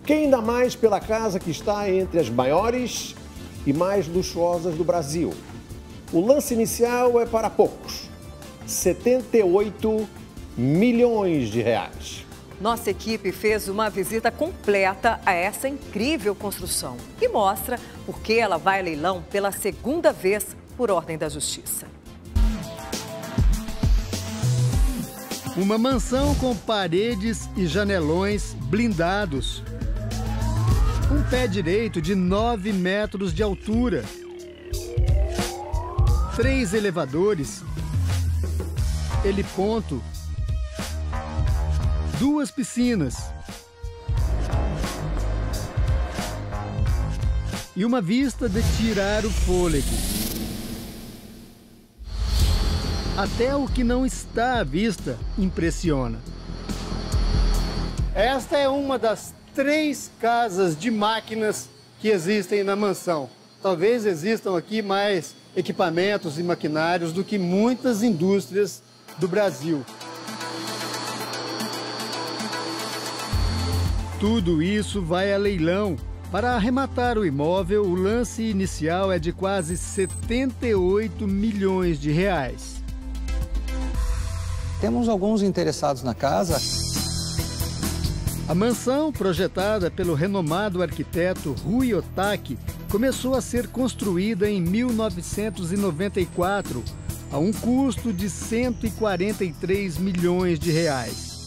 Quem ainda mais pela casa que está entre as maiores e mais luxuosas do Brasil. O lance inicial é para poucos, 78 milhões de reais. Nossa equipe fez uma visita completa a essa incrível construção e mostra por que ela vai a leilão pela segunda vez por ordem da Justiça. Uma mansão com paredes e janelões blindados. Um pé direito de 9 metros de altura. 3 elevadores. Heliponto. 2 piscinas. E uma vista de tirar o fôlego. Até o que não está à vista impressiona. Esta é uma das 3 casas de máquinas que existem na mansão. Talvez existam aqui mais equipamentos e maquinários do que muitas indústrias do Brasil. Tudo isso vai a leilão. Para arrematar o imóvel, o lance inicial é de quase 78 milhões de reais. Temos alguns interessados na casa. A mansão, projetada pelo renomado arquiteto Rui Otaki, começou a ser construída em 1994, a um custo de 143 milhões de reais.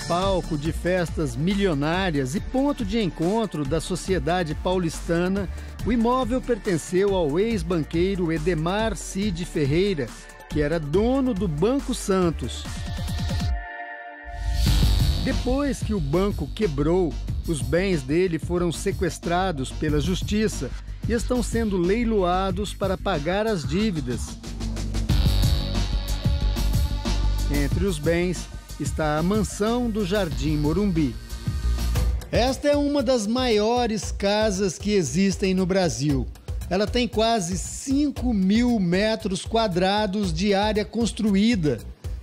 Palco de festas milionárias e ponto de encontro da sociedade paulistana, o imóvel pertenceu ao ex-banqueiro Edemar Cid Ferreira, que era dono do Banco Santos. Depois que o banco quebrou, os bens dele foram sequestrados pela justiça e estão sendo leiloados para pagar as dívidas. Entre os bens está a mansão do Jardim Morumbi. Esta é uma das maiores casas que existem no Brasil. Ela tem quase 5.000 metros quadrados de área construída.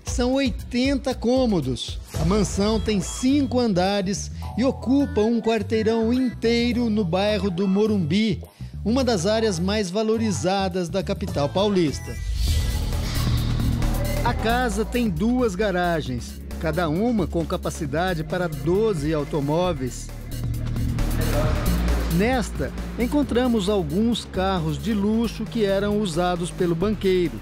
São 80 cômodos. A mansão tem 5 andares e ocupa um quarteirão inteiro no bairro do Morumbi, uma das áreas mais valorizadas da capital paulista. A casa tem 2 garagens, cada uma com capacidade para 12 automóveis. Nesta, encontramos alguns carros de luxo que eram usados pelo banqueiro.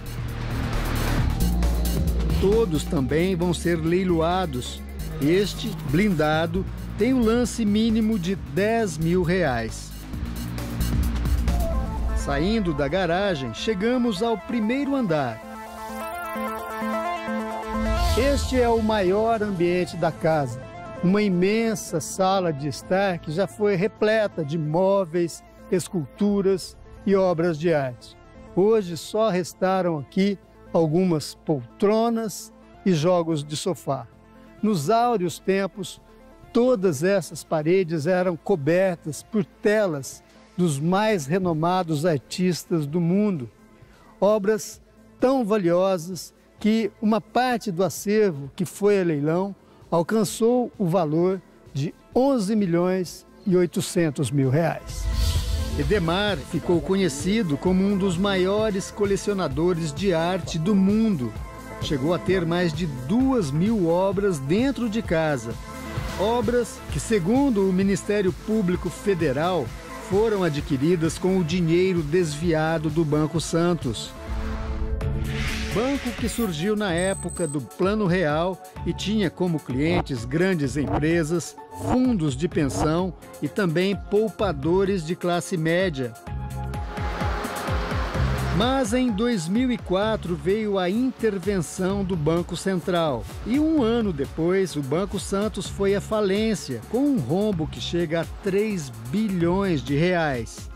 Todos também vão ser leiloados. Este, blindado, tem um lance mínimo de 10 mil reais. Saindo da garagem, chegamos ao primeiro andar. Este é o maior ambiente da casa, uma imensa sala de estar que já foi repleta de móveis, esculturas e obras de arte. Hoje só restaram aqui algumas poltronas e jogos de sofá. Nos áureos tempos, todas essas paredes eram cobertas por telas dos mais renomados artistas do mundo, obras tão valiosas que uma parte do acervo que foi a leilão alcançou o valor de 11 milhões e 800 mil reais. Edemar ficou conhecido como um dos maiores colecionadores de arte do mundo. Chegou a ter mais de 2.000 obras dentro de casa. Obras que, segundo o Ministério Público Federal, foram adquiridas com o dinheiro desviado do Banco Santos. Banco que surgiu na época do Plano Real e tinha como clientes grandes empresas, fundos de pensão e também poupadores de classe média. Mas em 2004 veio a intervenção do Banco Central e um ano depois o Banco Santos foi à falência com um rombo que chega a 3 bilhões de reais.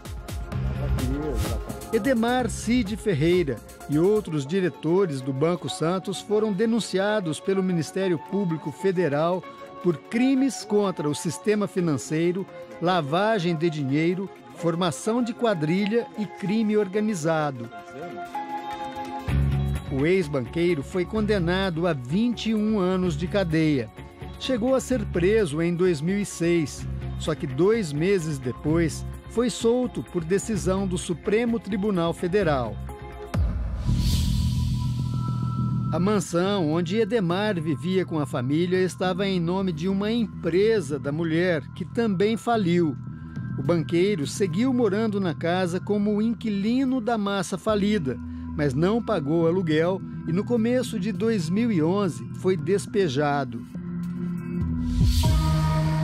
Edemar Cid Ferreira e outros diretores do Banco Santos foram denunciados pelo Ministério Público Federal por crimes contra o sistema financeiro, lavagem de dinheiro, formação de quadrilha e crime organizado. O ex-banqueiro foi condenado a 21 anos de cadeia. chegou a ser preso em 2006, só que 2 meses depois foi solto por decisão do Supremo Tribunal Federal. A mansão onde Edemar vivia com a família estava em nome de uma empresa da mulher, que também faliu. O banqueiro seguiu morando na casa como inquilino da massa falida, mas não pagou aluguel e no começo de 2011 foi despejado.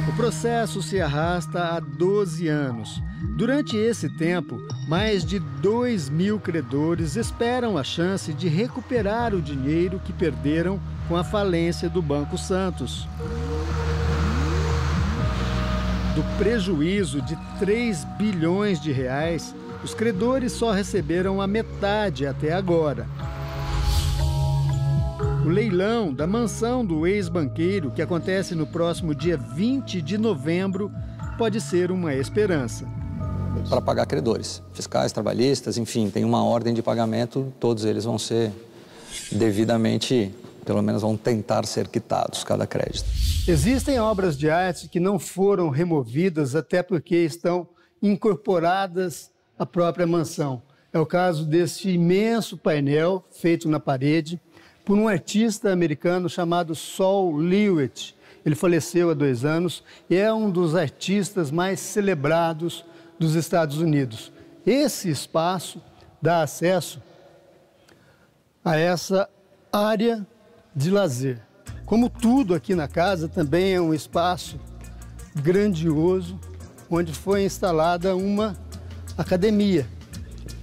O processo se arrasta há 12 anos. Durante esse tempo, mais de 2.000 credores esperam a chance de recuperar o dinheiro que perderam com a falência do Banco Santos. Do prejuízo de 3 bilhões de reais, os credores só receberam a metade até agora. O leilão da mansão do ex-banqueiro, que acontece no próximo dia 20 de novembro, pode ser uma esperança. Para pagar credores, fiscais, trabalhistas, enfim, tem uma ordem de pagamento, todos eles vão ser devidamente, pelo menos vão tentar ser quitados, cada crédito. Existem obras de arte que não foram removidas até porque estão incorporadas à própria mansão. É o caso desse imenso painel feito na parede por um artista americano chamado Sol Lewitt. Ele faleceu há 2 anos e é um dos artistas mais celebrados dos Estados Unidos. Esse espaço dá acesso a essa área de lazer. Como tudo aqui na casa, também é um espaço grandioso, onde foi instalada uma academia.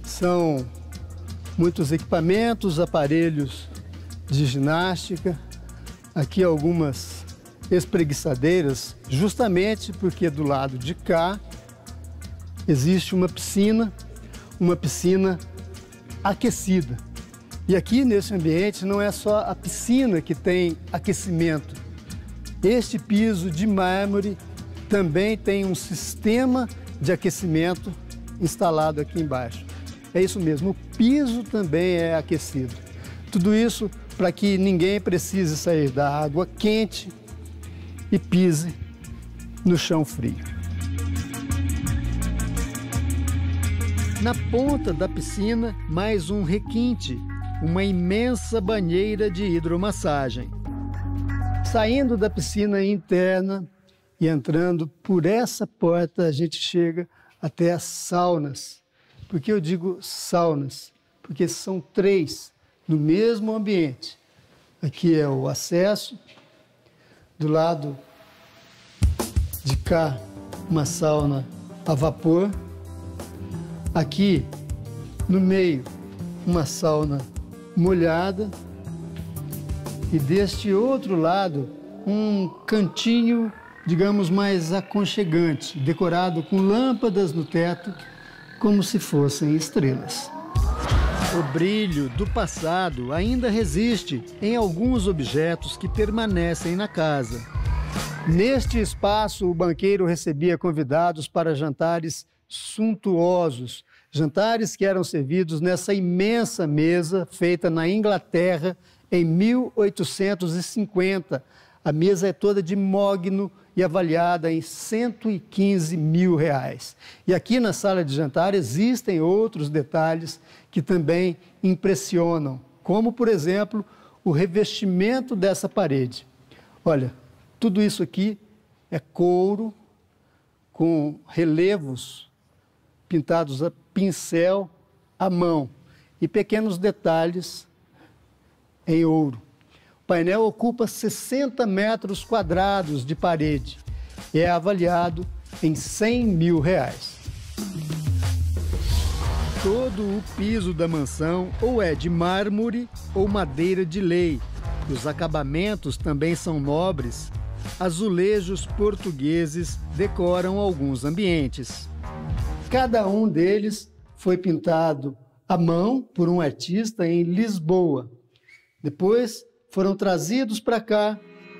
São muitos equipamentos, aparelhos de ginástica, aqui algumas espreguiçadeiras, justamente porque do lado de cá existe uma piscina aquecida. E aqui nesse ambiente não é só a piscina que tem aquecimento. Este piso de mármore também tem um sistema de aquecimento instalado aqui embaixo. É isso mesmo, o piso também é aquecido. Tudo isso para que ninguém precise sair da água quente e pise no chão frio. Na ponta da piscina, mais um requinte, uma imensa banheira de hidromassagem. Saindo da piscina interna e entrando por essa porta, a gente chega até as saunas. Por que eu digo saunas? Porque são 3 no mesmo ambiente. Aqui é o acesso, do lado de cá, uma sauna a vapor. Aqui, no meio, uma sauna molhada. E deste outro lado, um cantinho, digamos, mais aconchegante, decorado com lâmpadas no teto, como se fossem estrelas. O brilho do passado ainda resiste em alguns objetos que permanecem na casa. Neste espaço, o banqueiro recebia convidados para jantares suntuosos, jantares que eram servidos nessa imensa mesa feita na Inglaterra em 1850. A mesa é toda de mogno e avaliada em 115 mil reais. E aqui na sala de jantar existem outros detalhes que também impressionam, como, por exemplo, o revestimento dessa parede. Olha, tudo isso aqui é couro com relevos pintados a pincel à mão e pequenos detalhes em ouro. O painel ocupa 60 metros quadrados de parede e é avaliado em 100 mil reais. Todo o piso da mansão ou é de mármore ou madeira de lei. Os acabamentos também são nobres. Azulejos portugueses decoram alguns ambientes. Cada um deles foi pintado à mão por um artista em Lisboa. Depois foram trazidos para cá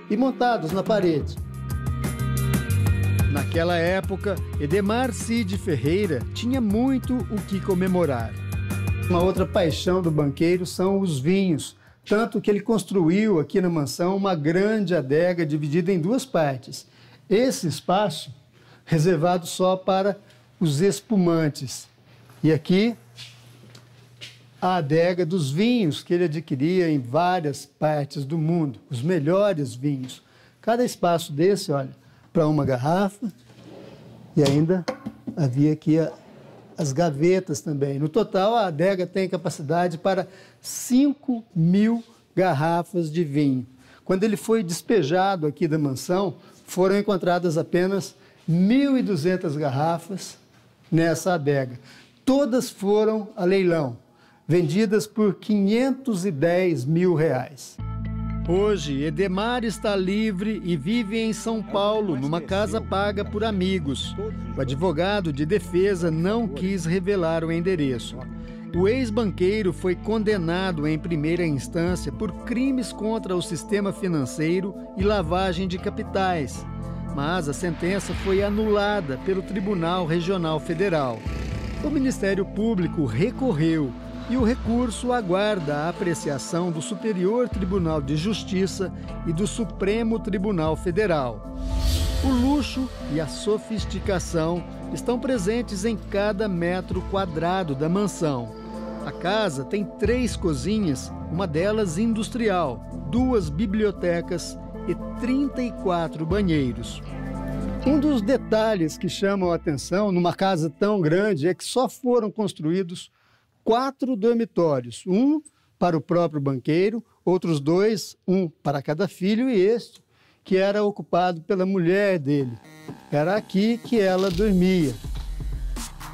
e montados na parede. Naquela época, Edemar Cid Ferreira tinha muito o que comemorar. Uma outra paixão do banqueiro são os vinhos. tanto que ele construiu aqui na mansão uma grande adega dividida em duas partes. Esse espaço reservado só para os espumantes. E aqui a adega dos vinhos que ele adquiria em várias partes do mundo, os melhores vinhos. Cada espaço desse, olha, para uma garrafa, e ainda havia aqui as gavetas também. No total, a adega tem capacidade para 5.000 garrafas de vinho. Quando ele foi despejado aqui da mansão, foram encontradas apenas 1.200 garrafas nessa adega. Todas foram a leilão, vendidas por R$510 mil. Hoje, Edemar está livre e vive em São Paulo, numa casa paga por amigos. O advogado de defesa não quis revelar o endereço. O ex-banqueiro foi condenado em primeira instância por crimes contra o sistema financeiro e lavagem de capitais, mas a sentença foi anulada pelo Tribunal Regional Federal. O Ministério Público recorreu e o recurso aguarda a apreciação do Superior Tribunal de Justiça e do Supremo Tribunal Federal. O luxo e a sofisticação estão presentes em cada metro quadrado da mansão. A casa tem 3 cozinhas, uma delas industrial, 2 bibliotecas e 34 banheiros. Um dos detalhes que chamam a atenção numa casa tão grande é que só foram construídos 4 dormitórios, um para o próprio banqueiro, outros 2, um para cada filho, e este que era ocupado pela mulher dele. Era aqui que ela dormia.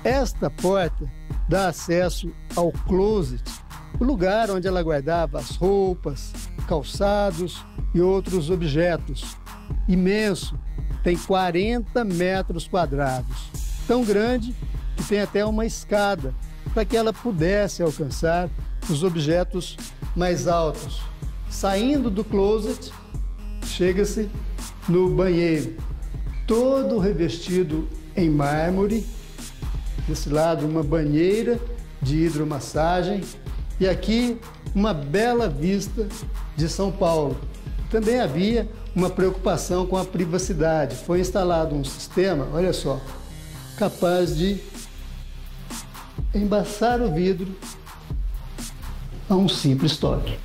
Esta porta dá acesso ao closet, o lugar onde ela guardava as roupas, calçados e outros objetos. Imenso, tem 40 metros quadrados, tão grande que tem até uma escada para que ela pudesse alcançar os objetos mais altos. Saindo do closet, chega-se no banheiro, todo revestido em mármore. Desse lado, uma banheira de hidromassagem e aqui uma bela vista de São Paulo. Também havia uma preocupação com a privacidade. Foi instalado um sistema, olha só, capaz de embaçar o vidro a um simples toque.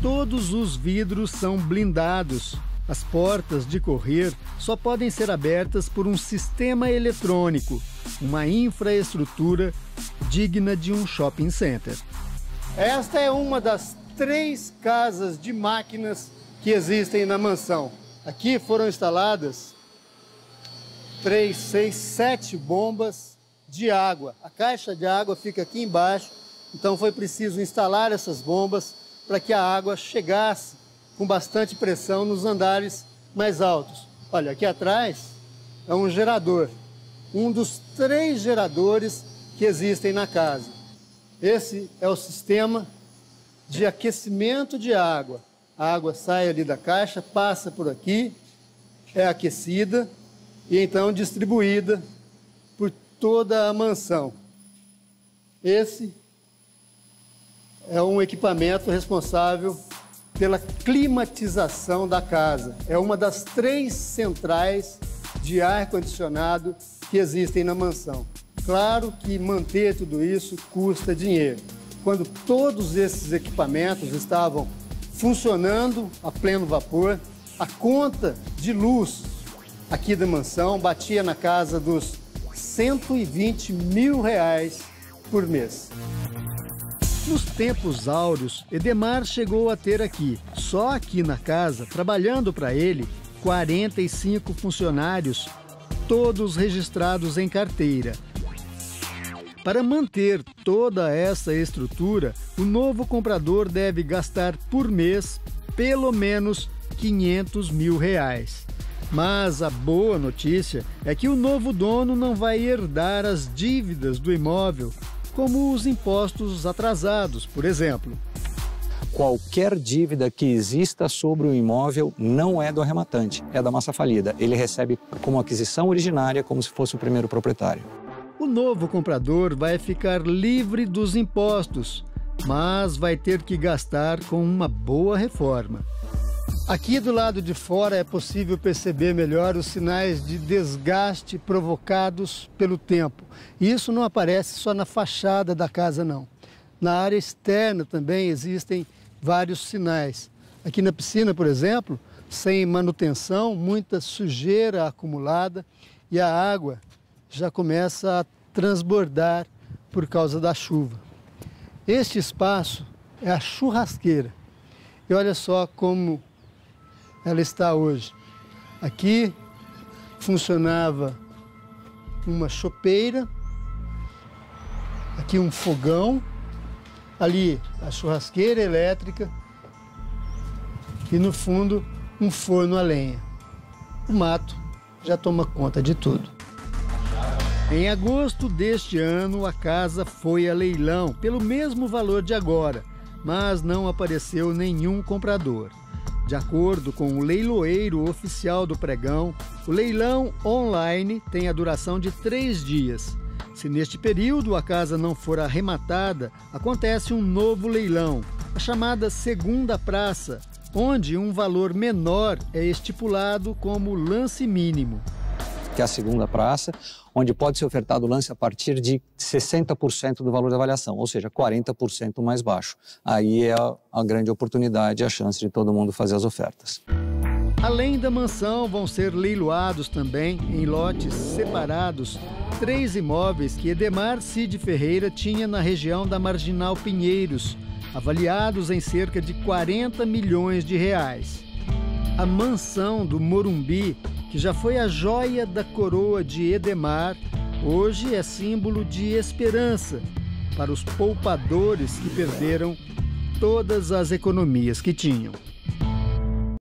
Todos os vidros são blindados. As portas de correr só podem ser abertas por um sistema eletrônico, uma infraestrutura digna de um shopping center. Esta é uma das 3 casas de máquinas que existem na mansão. Aqui foram instaladas 3, 6, 7 bombas de água. A caixa de água fica aqui embaixo, então foi preciso instalar essas bombas para que a água chegasse com bastante pressão nos andares mais altos. Olha, aqui atrás é um gerador, um dos 3 geradores que existem na casa. Esse é o sistema de aquecimento de água. A água sai ali da caixa, passa por aqui, é aquecida e então distribuída por toda a mansão. Esse é um equipamento responsável pela climatização da casa. É uma das 3 centrais de ar-condicionado que existem na mansão. Claro que manter tudo isso custa dinheiro. Quando todos esses equipamentos estavam funcionando a pleno vapor, a conta de luz aqui da mansão batia na casa dos R$120 mil por mês. Nos tempos áureos, Edemar chegou a ter aqui, só aqui na casa, trabalhando para ele, 45 funcionários, todos registrados em carteira. Para manter toda essa estrutura, o novo comprador deve gastar por mês pelo menos R$500 mil. Mas a boa notícia é que o novo dono não vai herdar as dívidas do imóvel, como os impostos atrasados, por exemplo. Qualquer dívida que exista sobre o imóvel não é do arrematante, é da massa falida. Ele recebe como aquisição originária, como se fosse o primeiro proprietário. O novo comprador vai ficar livre dos impostos, mas vai ter que gastar com uma boa reforma. Aqui do lado de fora é possível perceber melhor os sinais de desgaste provocados pelo tempo. Isso não aparece só na fachada da casa, não. Na área externa também existem vários sinais. Aqui na piscina, por exemplo, sem manutenção, muita sujeira acumulada e a água já começa a transbordar por causa da chuva. Este espaço é a churrasqueira. E olha só como ela está hoje. Aqui funcionava uma chopeira, aqui um fogão, ali a churrasqueira elétrica e no fundo um forno a lenha. O mato já toma conta de tudo. Em agosto deste ano, a casa foi a leilão pelo mesmo valor de agora, mas não apareceu nenhum comprador. De acordo com o leiloeiro oficial do pregão, o leilão online tem a duração de 3 dias. Se neste período a casa não for arrematada, acontece um novo leilão, a chamada segunda praça, onde um valor menor é estipulado como lance mínimo. Que é a segunda praça, onde pode ser ofertado o lance a partir de 60% do valor da avaliação, ou seja, 40% mais baixo. Aí é a grande oportunidade, a chance de todo mundo fazer as ofertas. Além da mansão, vão ser leiloados também, em lotes separados, 3 imóveis que Edemar Cid Ferreira tinha na região da Marginal Pinheiros, avaliados em cerca de 40 milhões de reais. A mansão do Morumbi, que já foi a joia da coroa de Edemar, hoje é símbolo de esperança para os poupadores que perderam todas as economias que tinham.